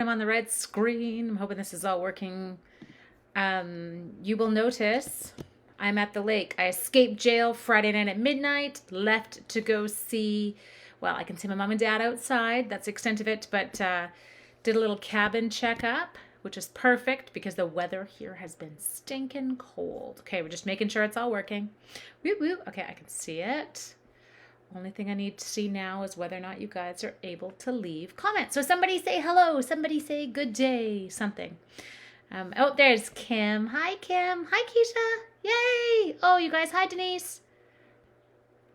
I'm on the red screen. I'm hoping this is all working. You will notice I'm at the lake. I escaped jail Friday night at midnight, left to go see, well, I can see my mom and dad outside. That's the extent of it, but did a little cabin checkup, which is perfect because the weather here has been stinking cold. Okay, we're just making sure it's all working. Woo woo. Okay, I can see it. Only thing I need to see now is whether or not you guys are able to leave comments. So somebody say hello, somebody say good day, something. Oh, there's Kim. Hi, Kim. Hi, Keisha. Yay. Oh, you guys. Hi, Denise.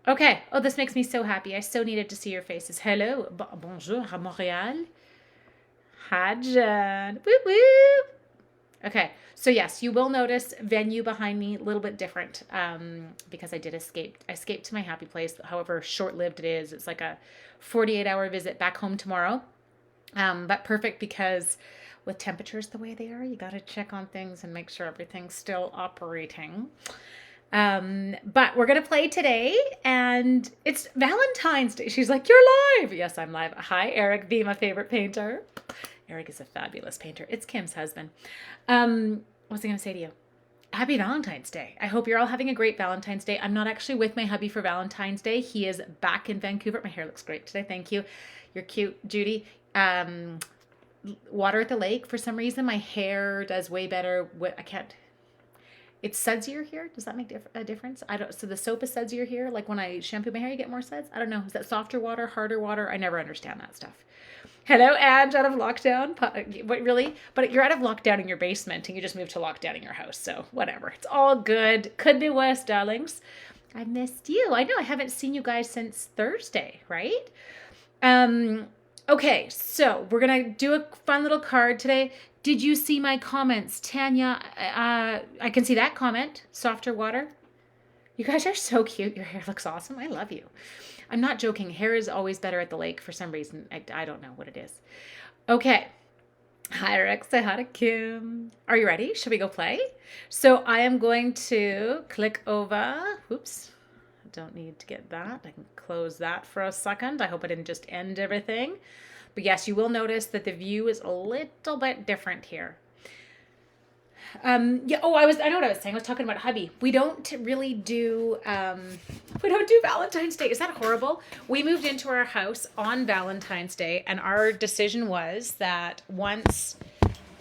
Okay. Oh, this makes me so happy. I so needed to see your faces. Hello. Bonjour à Montréal. Hi, Jen. Woo woo. Okay, so yes, you will notice venue behind me a little bit different because I did escape. I escaped to my happy place, however short-lived it is. It's like a 48-hour visit back home tomorrow, but perfect because with temperatures the way they are, you got to check on things and make sure everything's still operating. But we're going to play today, and it's Valentine's Day. She's like, you're live. Yes, I'm live. Hi, Eric B., my favorite painter. Eric is a fabulous painter. It's Kim's husband. What's I going to say to you? Happy Valentine's Day. I hope you're all having a great Valentine's Day. I'm not actually with my hubby for Valentine's Day. He is back in Vancouver. My hair looks great today. Thank you. You're cute, Judy. Water at the lake. For some reason, my hair does way better. I can't. It's sudsier here. Does that make a difference? I don't. So the soap is sudsier here. Like when I shampoo my hair, you get more suds. I don't know. Is that softer water, harder water? I never understand that stuff. Hello, Ange, out of lockdown. What, really? But you're out of lockdown in your basement and you just moved to lockdown in your house. So whatever. It's all good. Could be worse, darlings. I missed you. I know I haven't seen you guys since Thursday, right? Okay, so we're going to do a fun little card today. Did you see my comments? Tanya, I can see that comment. Softer water. You guys are so cute. Your hair looks awesome. I love you. I'm not joking. Hair is always better at the lake for some reason. I don't know what it is. Okay. Hi, Rex. Say hi to Kim. Are you ready? Should we go play? So I am going to click over. Oops. I don't need to get that. I can close that for a second. I hope I didn't just end everything. But yes, you will notice that the view is a little bit different here. I know what I was saying. I was talking about hubby. We don't really do Valentine's Day. Is that horrible? We moved into our house on Valentine's Day, and our decision was that once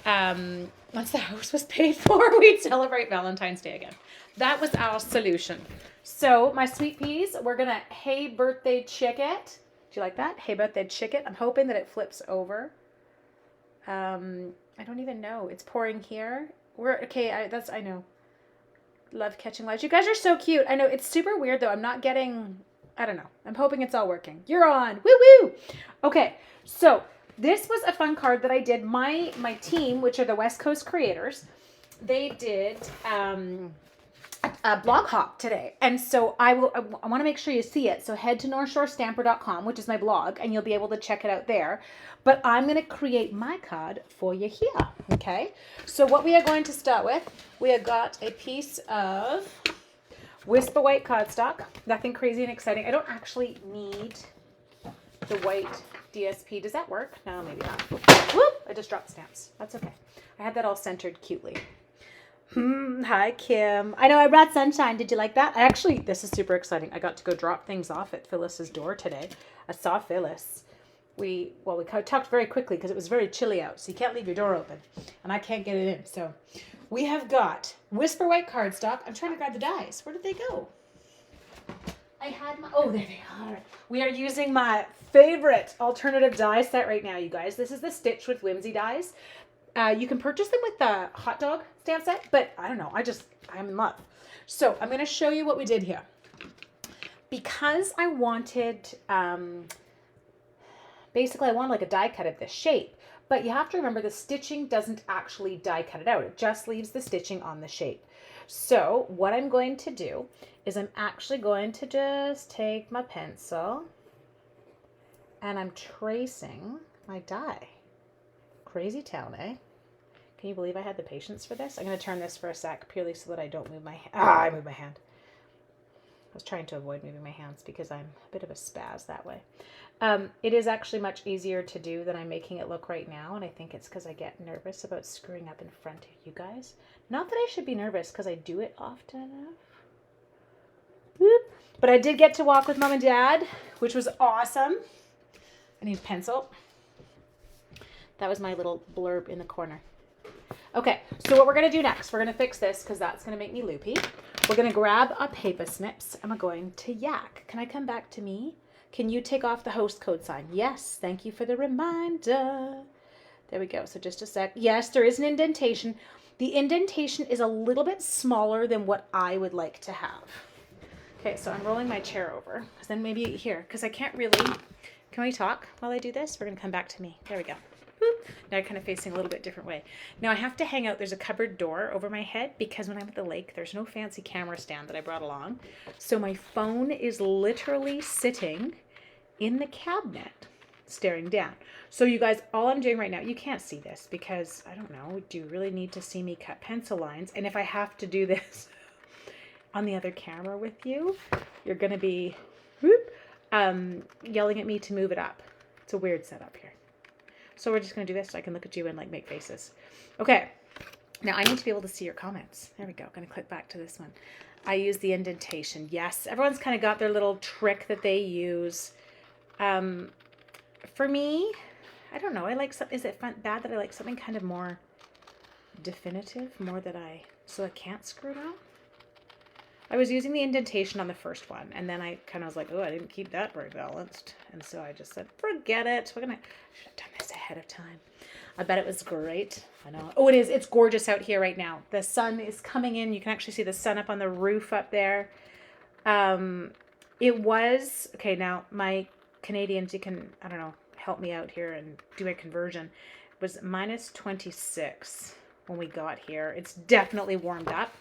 the house was paid for, we'd celebrate Valentine's Day again. That was our solution. So my sweet peas, we're gonna hey birthday chicket. Do you like that? Hey birthday chicket. I'm hoping that it flips over. I don't even know. It's pouring here. I know. Love catching lights. You guys are so cute. I know it's super weird though. I'm not getting, I don't know. I'm hoping it's all working. You're on. Woo woo. Okay. So this was a fun card that I did. My team, which are the West Coast creators, they did a blog hop today. And so I want to make sure you see it. So head to northshorestamper.com, which is my blog, and you'll be able to check it out there. But I'm going to create my card for you here. Okay. So what we are going to start with, we have got a piece of Whisper White cardstock. Nothing crazy and exciting. I don't actually need the white DSP. Does that work? No, maybe not. Whoop! I just dropped stamps. That's okay. I had that all centered cutely. Hi, Kim. I know I brought sunshine. Did you like that? This is super exciting. I got to go drop things off at Phyllis's door today. I saw Phyllis. We talked very quickly because it was very chilly out, so you can't leave your door open, and I can't get it in. So we have got Whisper White cardstock. I'm trying to grab the dies. Where did they go? Oh, there they are. We are using my favorite alternative die set right now, you guys. This is the Stitch with Whimsy dies. You can purchase them with the hot dog stamp set, but I don't know. I'm in love. So I'm going to show you what we did here. Because I wanted, basically I wanted like a die cut of this shape, but you have to remember the stitching doesn't actually die cut it out. It just leaves the stitching on the shape. So what I'm going to do is I'm actually going to just take my pencil and I'm tracing my die. Crazy town, eh? Can you believe I had the patience for this? I'm going to turn this for a sec purely so that I don't move my hand. I moved my hand. I was trying to avoid moving my hands because I'm a bit of a spaz that way. It is actually much easier to do than I'm making it look right now, and I think it's because I get nervous about screwing up in front of you guys. Not that I should be nervous because I do it often enough. Whoop. But I did get to walk with Mom and Dad, which was awesome. I need a pencil. That was my little blurb in the corner. Okay, so what we're going to do next, we're going to fix this because that's going to make me loopy. We're going to grab our paper snips and we're going to yak. Can I come back to me? Can you take off the host code sign? Yes, thank you for the reminder. There we go. So just a sec. Yes, there is an indentation. The indentation is a little bit smaller than what I would like to have. Okay, so I'm rolling my chair over. Because then maybe here, because I can't really... Can we talk while I do this? We're going to come back to me. There we go. Boop. Now I'm kind of facing a little bit different way. Now I have to hang out. There's a cupboard door over my head because when I'm at the lake, there's no fancy camera stand that I brought along. So my phone is literally sitting in the cabinet, staring down. So you guys, all I'm doing right now, you can't see this because, I don't know, do you really need to see me cut pencil lines? And if I have to do this on the other camera with you, you're going to be whoop, yelling at me to move it up. It's a weird setup here. So we're just going to do this so I can look at you and like make faces. Okay. Now I need to be able to see your comments. There we go. Going to click back to this one. I use the indentation. Yes. Everyone's kind of got their little trick that they use. For me, I don't know. I like some, is it bad that I like something kind of more definitive, more that so I can't screw it up? I was using the indentation on the first one, and then I kind of was like, oh, I didn't keep that very balanced. And so I just said, forget it. I should have done this ahead of time. I bet it was great. I know. Oh, it is. It's gorgeous out here right now. The sun is coming in. You can actually see the sun up on the roof up there. It was, okay, now my Canadians, you can, I don't know, help me out here and do a conversion. It was minus 26 when we got here. It's definitely warmed up.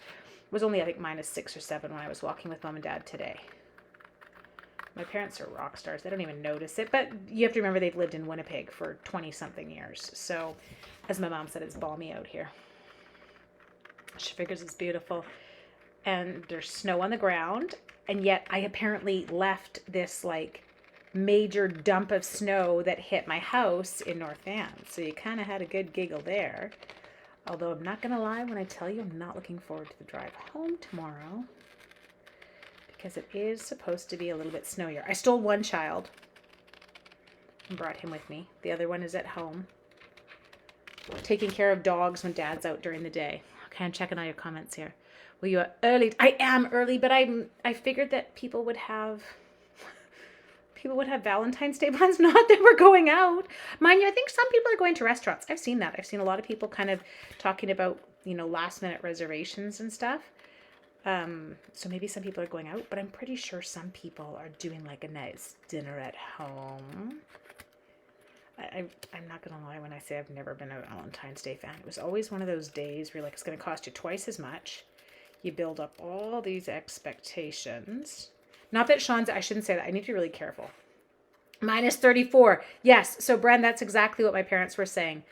It was only, I think, minus 6 or 7 when I was walking with Mom and Dad today. My parents are rock stars. They don't even notice it. But you have to remember they've lived in Winnipeg for 20-something years. So, as my mom said, it's balmy out here. She figures it's beautiful. And there's snow on the ground. And yet I apparently left this, like, major dump of snow that hit my house in North Van. So you kind of had a good giggle there. Although I'm not going to lie when I tell you I'm not looking forward to the drive home tomorrow. Because it is supposed to be a little bit snowier. I stole one child and brought him with me. The other one is at home, taking care of dogs when Dad's out during the day. Okay, I'm checking all your comments here. Well, you are early. I am early, but I figured that people would have Valentine's Day plans, not that we're going out. Mind you, I think some people are going to restaurants. I've seen that. I've seen a lot of people kind of talking about, last minute reservations and stuff. So maybe some people are going out, but I'm pretty sure some people are doing like a nice dinner at home. I'm not going to lie when I say I've never been a Valentine's Day fan. It was always one of those days where it's going to cost you twice as much. You build up all these expectations. Not that Sean's, I shouldn't say that. I need to be really careful. Minus 34. Yes. So, Bren, that's exactly what my parents were saying.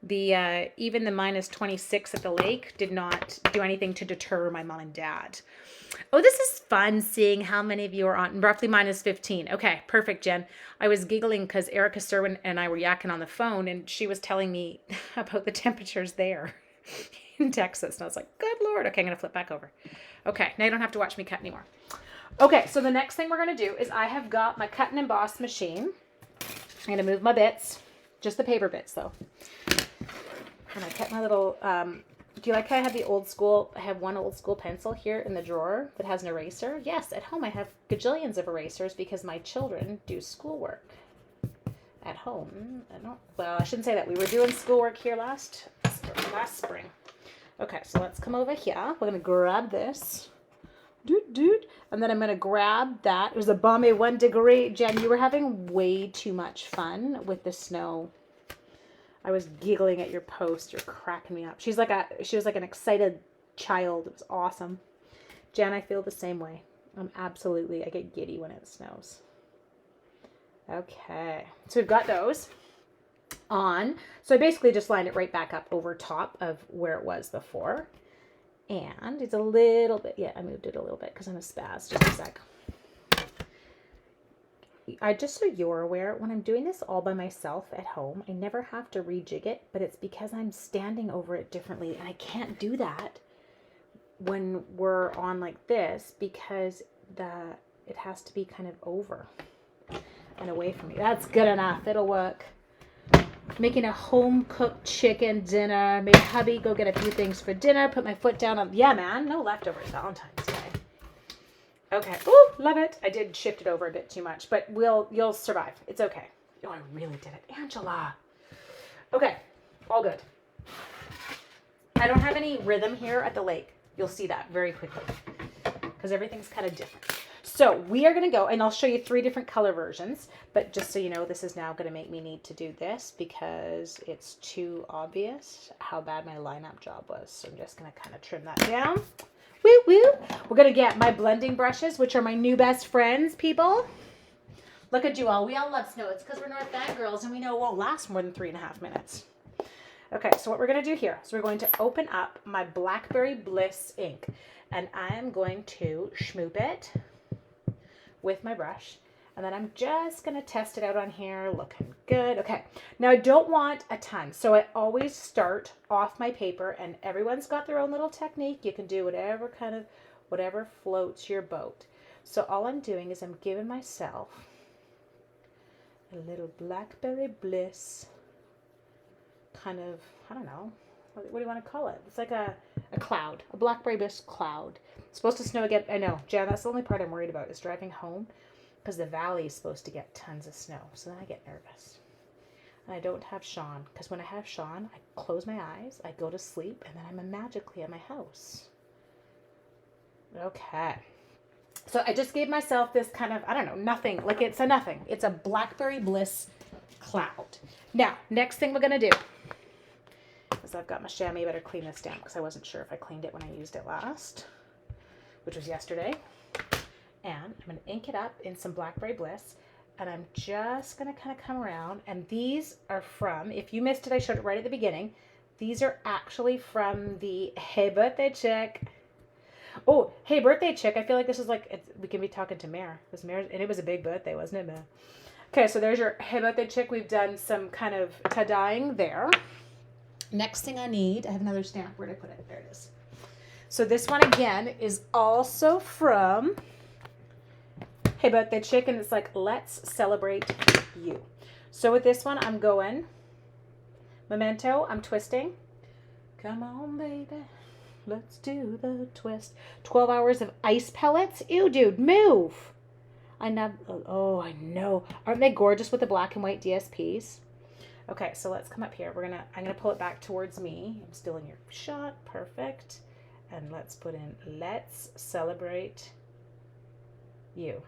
Even the minus 26 at the lake did not do anything to deter my mom and dad. Oh, this is fun seeing how many of you are on roughly minus 15. Okay, perfect, Jen. I was giggling because Erica Serwin and I were yakking on the phone and she was telling me about the temperatures there in Texas. And I was like, good Lord. Okay, I'm going to flip back over. Okay, now you don't have to watch me cut anymore. Okay, so the next thing we're going to do is I have got my cut and emboss machine. I'm going to move my bits, just the paper bits though. And I kept my little, do you like how I have I have one old school pencil here in the drawer that has an eraser? Yes, at home I have gajillions of erasers because my children do schoolwork at home. I shouldn't say that. We were doing schoolwork here last spring. Okay, so let's come over here. We're going to grab this. And then I'm going to grab that. It was a balmy 1 degree. Jen, you were having way too much fun with the snow. I was giggling at your post. You're cracking me up. She was like an excited child. It was awesome. Jen, I feel the same way. I get giddy when it snows. Okay. So we've got those on. So I basically just lined it right back up over top of where it was before. And it's a little bit, yeah, I moved it a little bit because I'm a spaz. Just a sec. Just so you're aware, when I'm doing this all by myself at home, I never have to rejig it, but it's because I'm standing over it differently. And I can't do that when we're on like this because it has to be kind of over and away from me. That's good enough. It'll work. Making a home-cooked chicken dinner. Made hubby go get a few things for dinner. Put my foot down on... Yeah, man. No leftovers. Valentine's Day. Okay. Ooh, love it. I did shift it over a bit too much, but you'll survive. It's okay. Oh, I really did it. Angela. Okay. All good. I don't have any rhythm here at the lake. You'll see that very quickly because everything's kind of different. So we are going to go, and I'll show you 3 different color versions, but just so you know, this is now going to make me need to do this because it's too obvious how bad my lineup job was. So I'm just going to kind of trim that down. Woo, woo. We're going to get my blending brushes, which are my new best friends, people. Look at you all. We all love snow. It's because we're North Van girls, and we know it won't last more than 3.5 minutes. Okay, so what we're going to do here is we're going to open up my Blackberry Bliss ink, and I am going to schmoop it with my brush, and then I'm just going to test it out on here. Looking good. Okay, now I don't want a ton, so I always start off my paper, and everyone's got their own little technique. You can do whatever floats your boat. So all I'm doing is I'm giving myself a little Blackberry Bliss kind of, I don't know, what do you want to call it? It's like a cloud, a Blackberry Bliss cloud. It's supposed to snow again. I know, Jan, that's the only part I'm worried about is driving home because the valley is supposed to get tons of snow. So then I get nervous. And I don't have Sean because when I have Sean, I close my eyes, I go to sleep, and then I'm magically at my house. Okay. So I just gave myself this kind of, I don't know, nothing. Like it's a nothing. It's a Blackberry Bliss cloud. Now, next thing we're going to do is I've got my chamois. I better clean this down because I wasn't sure if I cleaned it when I used it last, which was yesterday. And I'm going to ink it up in some Blackberry Bliss. And I'm just going to kind of come around. And these are from, if you missed it, I showed it right at the beginning. These are actually from the Hey Birthday Chick. Oh, Hey Birthday Chick. I feel like this is like, we can be talking to Mare. And it was a big birthday, wasn't it, Mare? Okay, so there's your Hey Birthday Chick. We've done some kind of tie-dyeing there. Next thing I need, I have another stamp. Where'd I put it? There it is. So this one again is also from Hey Birthday Chick, and it's like, let's celebrate you. So with this one, I'm going Memento. I'm twisting. Come on, baby. Let's do the twist. 12 hours of ice pellets. Ew, dude, move. I know. Aren't they gorgeous with the black and white DSPs? Okay, so let's come up here. I'm gonna pull it back towards me. I'm still in your shot. Perfect. And let's put in, let's celebrate you.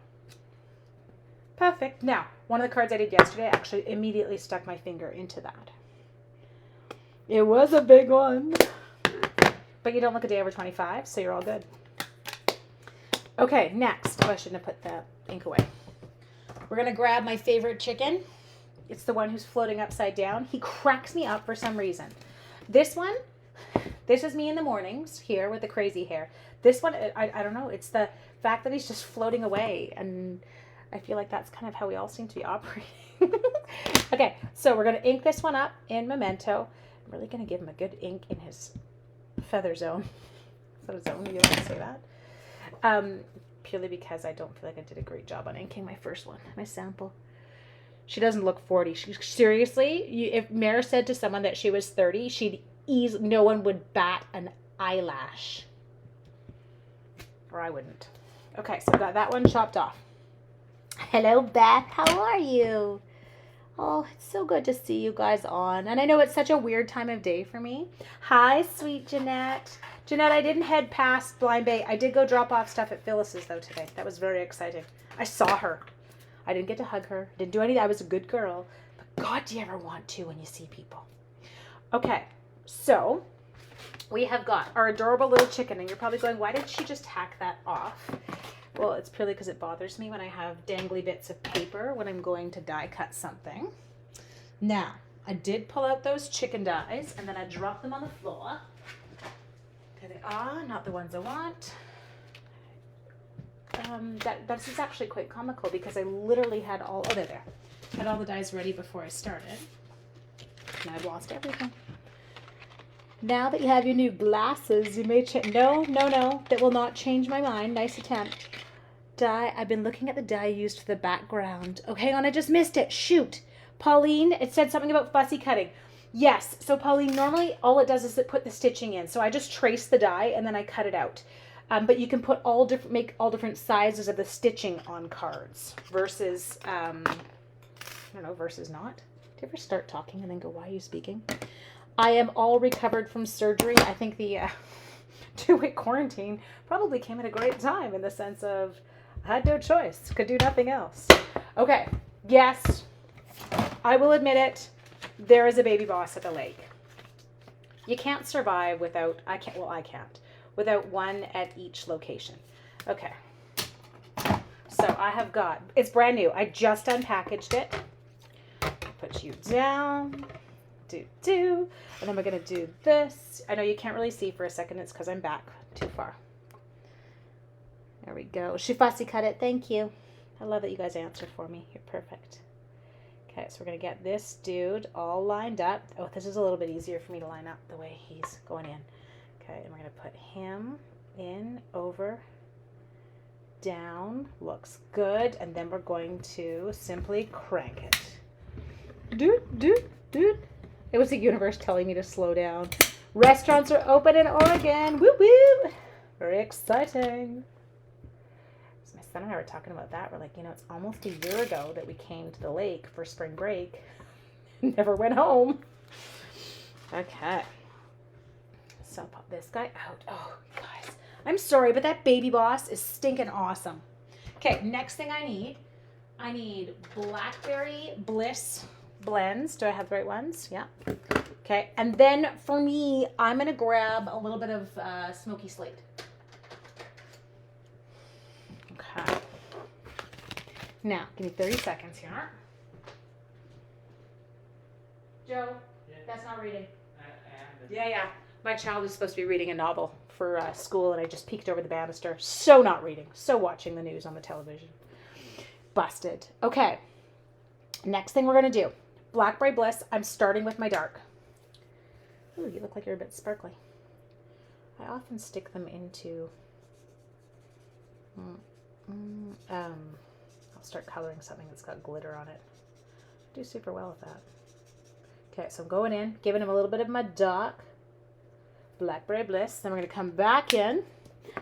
Perfect. Now, one of the cards I did yesterday, I actually immediately stuck my finger into that. It was a big one. But you don't look a day over 25, so you're all good. Okay, next. Oh, I shouldn't have put the ink away. We're going to grab my favorite chicken. It's the one who's floating upside down. He cracks me up for some reason. This one, this is me in the mornings here with the crazy hair. This one, I don't know. It's the fact that he's just floating away. And I feel like that's kind of how we all seem to be operating. Okay, so we're going to ink this one up in Memento. I'm really going to give him a good ink in his feather zone. Is that a zone? You don't say that? Purely because I don't feel like I did a great job on inking my first one, my sample. She doesn't look 40. Seriously, if Mare said to someone that she was 30, no one would bat an eyelash. Or I wouldn't. Okay, so I got that one chopped off. Hello, Beth. How are you? Oh, it's so good to see you guys on. And I know it's such a weird time of day for me. Hi, sweet Jeanette. Jeanette, I didn't head past Blind Bay. I did go drop off stuff at Phyllis's, though, today. That was very exciting. I saw her. I didn't get to hug her. Didn't do anything. I was a good girl. But God, do you ever want to when you see people? Okay, so we have got our adorable little chicken. And you're probably going, why did she just hack that off? Well, it's purely because it bothers me when I have dangly bits of paper when I'm going to die cut something. Now, I did pull out those chicken dies and then I dropped them on the floor. There they are, not the ones I want. This is actually quite comical because I literally had all, oh, there. Had all the dies ready before I started. And I've lost everything. Now that you have your new glasses, you may change. No, that will not change my mind. Nice attempt. Die. I've been looking at the die used for the background. Oh, hang on, I just missed it. Shoot. Pauline, it said something about fussy cutting. Yes, so Pauline, normally all it does is it put the stitching in. So I just trace the die and then I cut it out. But you can put make all different sizes of the stitching on cards versus, I don't know, versus not. Do you ever start talking and then go, why are you speaking? I am all recovered from surgery. I think the 2-week quarantine probably came at a great time in the sense of I had no choice, could do nothing else. Okay, yes, I will admit it. There is a baby boss at the lake. You can't survive without, I can't, without one at each location. Okay, so I have got, it's brand new. I just unpackaged it. Put you down. Do. And then we're going to do this. I know you can't really see for a second. It's because I'm back too far. There we go. She fussy cut it. Thank you. I love that you guys answered for me. You're perfect. Okay, so we're going to get this dude all lined up. Oh, this is a little bit easier for me to line up the way he's going in. Okay, and we're going to put him in, over, down. Looks good. And then we're going to simply crank it. Dude. It was the universe telling me to slow down. Restaurants are open in Oregon. Woo woo. Very exciting. So my son and I were talking about that. We're like, you know, it's almost a year ago that we came to the lake for spring break. Never went home. Okay. So pop this guy out. Oh, guys. I'm sorry, but that baby boss is stinking awesome. Okay, next thing I need Blackberry Bliss blends. Do I have the right ones? Yeah. Okay. And then for me, I'm going to grab a little bit of Smoky Slate. Okay. Now, give me 30 seconds here. Joe, yeah. That's not reading. Yeah. My child is supposed to be reading a novel for school, and I just peeked over the banister. So not reading. So watching the news on the television. Busted. Okay. Next thing we're going to do. Blackberry Bliss. I'm starting with my dark. Ooh, you look like you're a bit sparkly. I often stick them into... I'll start coloring something that's got glitter on it. Do super well with that. Okay, so I'm going in, giving him a little bit of my dark. Blackberry Bliss. Then we're going to come back in.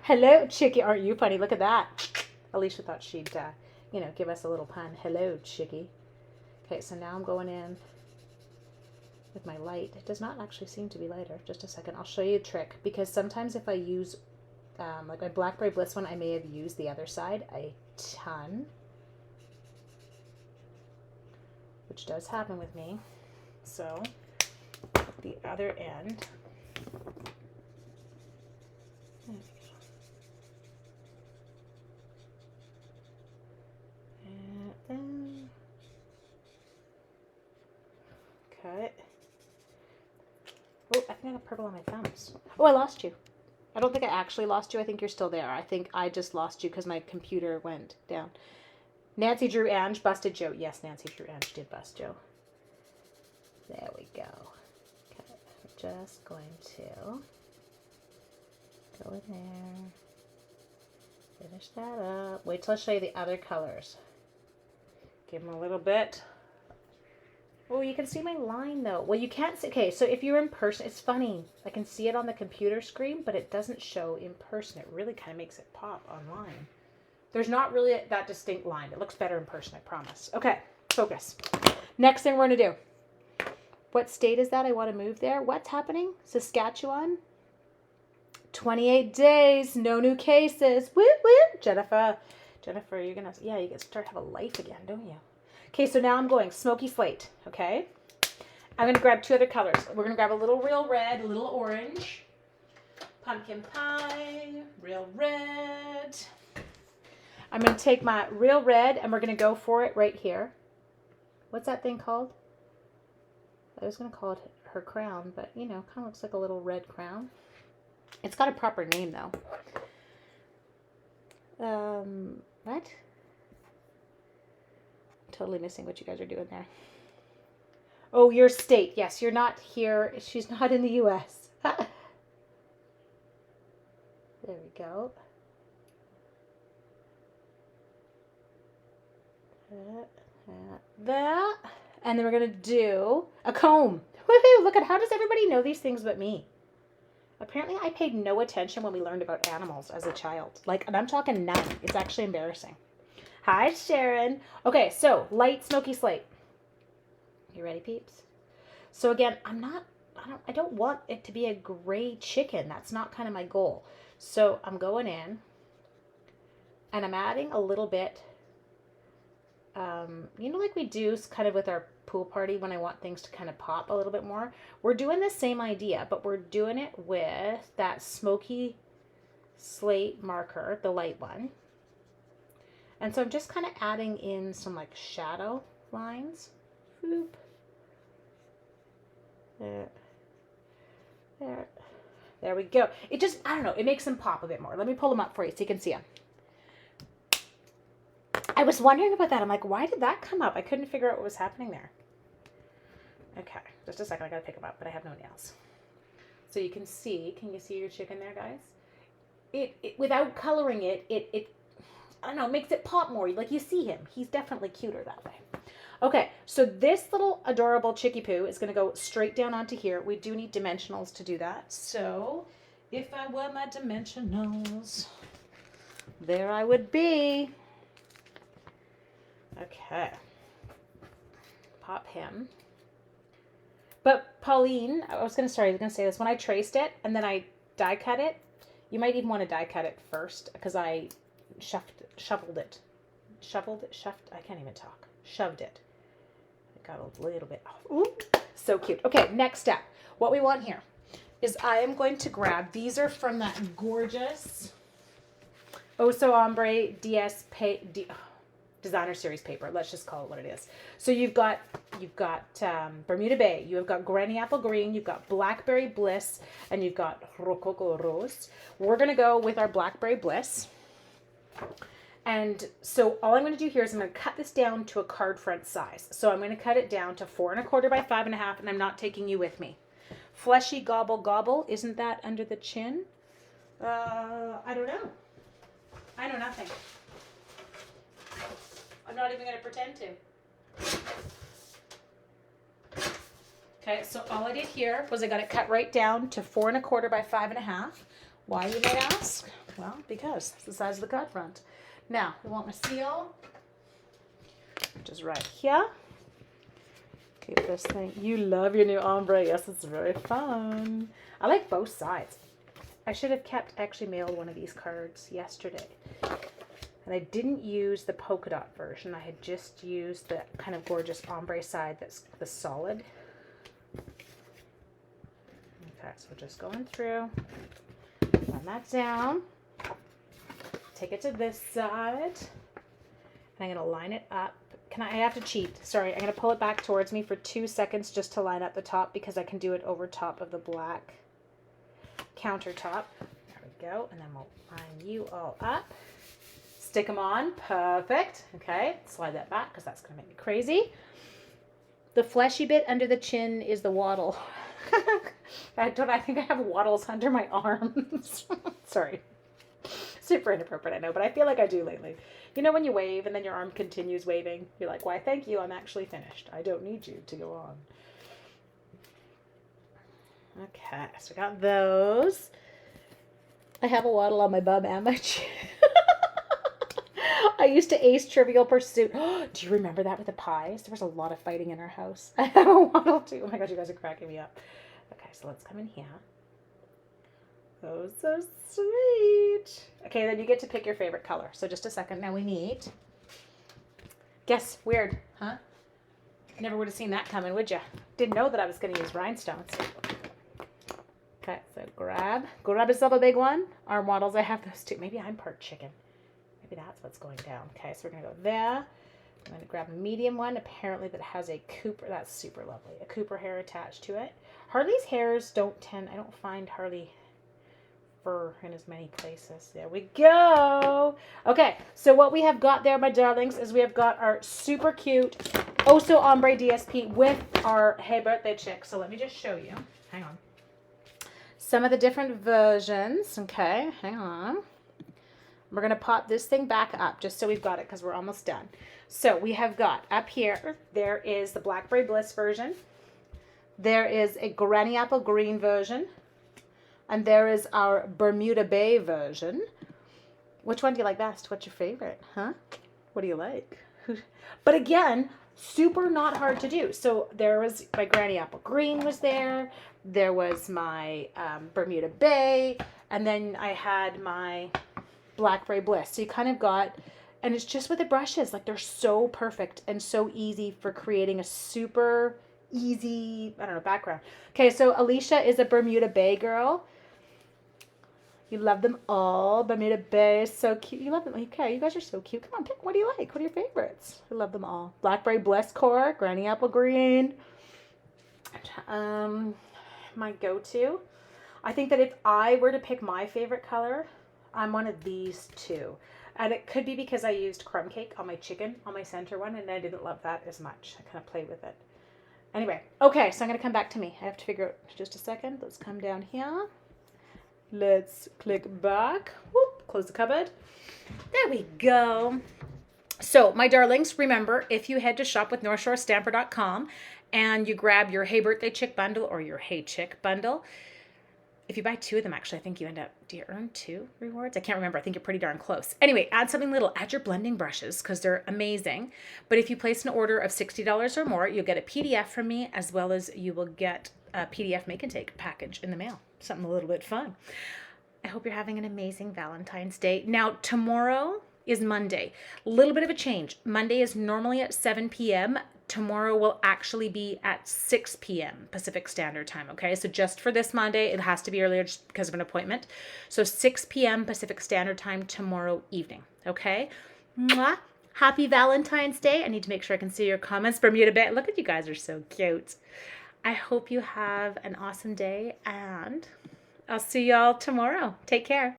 Hello, Chickie. Aren't you funny? Look at that. Alicia thought she'd, give us a little pun. Hello, Chickie. Okay, so now I'm going in with my light. It does not actually seem to be lighter. Just a second. I'll show you a trick. Because sometimes if I use, like my Blackberry Bliss one, I may have used the other side a ton. Which does happen with me. So, at the other end. And then cut. Oh, I think I got purple on my thumbs. Oh, I lost you. I don't think I actually lost you. I think you're still there. I think I just lost you because my computer went down. Nancy Drew Ange busted Joe. Yes, Nancy Drew Ange did bust Joe. There we go. Okay, I'm just going to go in there. Finish that up. Wait till I show you the other colors. Give them a little bit. Oh, you can see my line though. Well, you can't see. Okay, so if you're in person, it's funny. I can see it on the computer screen, but it doesn't show in person. It really kind of makes it pop online. There's not really that distinct line. It looks better in person, I promise. Okay, focus. Next thing we're going to do. What state is that? I want to move there. What's happening? Saskatchewan? 28 days, no new cases. Woo woo. Jennifer, you're going to, you get to start to have a life again, don't you? Okay, so now I'm going Smoky Slate, okay? I'm going to grab two other colors. We're going to grab a little real red, a little orange. Pumpkin pie, real red. I'm going to take my real red and we're going to go for it right here. What's that thing called? I was going to call it her crown, but, kind of looks like a little red crown. It's got a proper name though. What? Totally missing what you guys are doing there. Oh, your state. Yes, you're not here. She's not in the U.S. There we go. That. And then we're going to do a comb. Woohoo! Look at, how does everybody know these things but me? Apparently I paid no attention when we learned about animals as a child. Like, and I'm talking none. It's actually embarrassing. Hi, Sharon. Okay, so light smoky slate. You ready, peeps? So again, I don't want it to be a gray chicken. That's not kind of my goal. So I'm going in and I'm adding a little bit, you know, like we do kind of with our pool party when I want things to kind of pop a little bit more. We're doing the same idea, but we're doing it with that smoky slate marker, the light one. And so I'm just kind of adding in some like shadow lines. Boop. There we go. It just, I don't know, it makes them pop a bit more. Let me pull them up for you so you can see them. I was wondering about that. I'm like, why did that come up? I couldn't figure out what was happening there. Okay, just a second. I gotta pick them up, but I have no nails. So you can see, you see your chicken there, guys? It without coloring it, I don't know, makes it pop more. Like you see him. He's definitely cuter that way. Okay, so this little adorable chickie poo is going to go straight down onto here. We do need dimensionals to do that. So if I were my dimensionals, there I would be. Okay. Pop him. But Pauline, I was going to say this. When I traced it and then I die cut it, you might even want to die cut it first because I shoved it. I can't even talk. Shoved it. I got a little bit off. Ooh, so cute. Okay, next step. What we want here is I am going to grab, these are from that gorgeous Oso Ombre Designer Series paper. Let's just call it what it is. So you've got Bermuda Bay, you have got Granny Apple Green, you've got Blackberry Bliss, and you've got Rococo Rose. We're going to go with our Blackberry Bliss. And so all I'm going to do here is I'm going to cut this down to a card front size. So I'm going to cut it down to 4 1/4 by 5 1/2, and I'm not taking you with me. Fleshy gobble gobble, isn't that under the chin? I don't know. I know nothing. I'm not even going to pretend to. Okay, so all I did here was I got it cut right down to 4 1/4 by 5 1/2. Why, you may ask? Well, because it's the size of the card front. Now, we want my seal, which is right here. Keep this thing. You love your new ombre. Yes, it's very fun. I like both sides. I should have actually mailed one of these cards yesterday. And I didn't use the polka dot version. I had just used the kind of gorgeous ombre side that's the solid. Okay, so we're just going through. Run that down. Take it to this side. And I'm going to line it up. I have to cheat. Sorry, I'm going to pull it back towards me for 2 seconds just to line up the top because I can do it over top of the black countertop. There we go. And then we'll line you all up. Stick them on. Perfect. Okay, slide that back because that's going to make me crazy. The fleshy bit under the chin is the waddle. I think I have waddles under my arms. Sorry. Super inappropriate, I know, but I feel like I do lately. You know when you wave and then your arm continues waving? You're like, why, thank you, I'm actually finished. I don't need you to go on. Okay, so we got those. I have a waddle on my bum and my chin. I used to ace Trivial Pursuit. Do you remember that with the pies? There was a lot of fighting in our house. I have a waddle too. Oh my gosh, you guys are cracking me up. Okay, so let's come in here. Oh, so sweet. Okay, then you get to pick your favorite color. So just a second. Now we need... Guess. Weird, huh? Never would have seen that coming, would you? Didn't know that I was going to use rhinestones. Okay, so grab yourself a big one. Our models, I have those too. Maybe I'm part chicken. Maybe that's what's going down. Okay, so we're going to go there. I'm going to grab a medium one, apparently that has a Cooper. That's super lovely. A Cooper hair attached to it. Harley's hairs I don't find Harley fur in as many places. There we go. Okay, so what we have got there, my darlings, is we have got our super cute Oso Ombre DSP with our Hey Birthday Chick. So let me just show you. Hang on. Some of the different versions. Okay, hang on. We're going to pop this thing back up just so we've got it because we're almost done. So we have got up here, there is the Blackberry Bliss version. There is a Granny Apple Green version. And there is our Bermuda Bay version. Which one do you like best? What's your favorite? Huh? What do you like? But again, super not hard to do. So there was my Granny Apple Green was there. There was my Bermuda Bay. And then I had my Blackberry Bliss. So you kind of got, and it's just with the brushes, like they're so perfect and so easy for creating a super easy, I don't know, background. Okay, so Alicia is a Bermuda Bay girl. You love them all. Bermuda Bay is so cute. You love them. Okay, you guys are so cute. Come on, pick. What do you like? What are your favorites? I love them all. Blackberry Bliss Core, Granny Apple Green. My go-to. I think that if I were to pick my favorite color, I'm one of these two. And it could be because I used crumb cake on my chicken, on my center one, and I didn't love that as much. I kind of played with it. Anyway, okay, so I'm going to come back to me. I have to figure out just a second. Let's come down here. Let's click back. Whoop, close the cupboard. There we go. So, my darlings, remember, if you head to shopwithnorthshorestamper.com and you grab your Hey Birthday Chick bundle or your Hey Chick bundle, if you buy two of them, actually, I think you end up, do you earn 2 rewards? I can't remember. I think you're pretty darn close. Anyway, add something little. Add your blending brushes because they're amazing. But if you place an order of $60 or more, you'll get a PDF from me as well as you will get a PDF make and take package in the mail. Something a little bit fun. I hope you're having an amazing Valentine's Day. Now, tomorrow is Monday. A little bit of a change. Monday is normally at 7 p.m. Tomorrow will actually be at 6 p.m. Pacific Standard Time, okay? So just for this Monday, it has to be earlier just because of an appointment. So 6 p.m. Pacific Standard Time tomorrow evening, okay? Mwah. Happy Valentine's Day. I need to make sure I can see your comments. Bermuda Bay. Look at you guys are so cute. I hope you have an awesome day, and I'll see y'all tomorrow. Take care.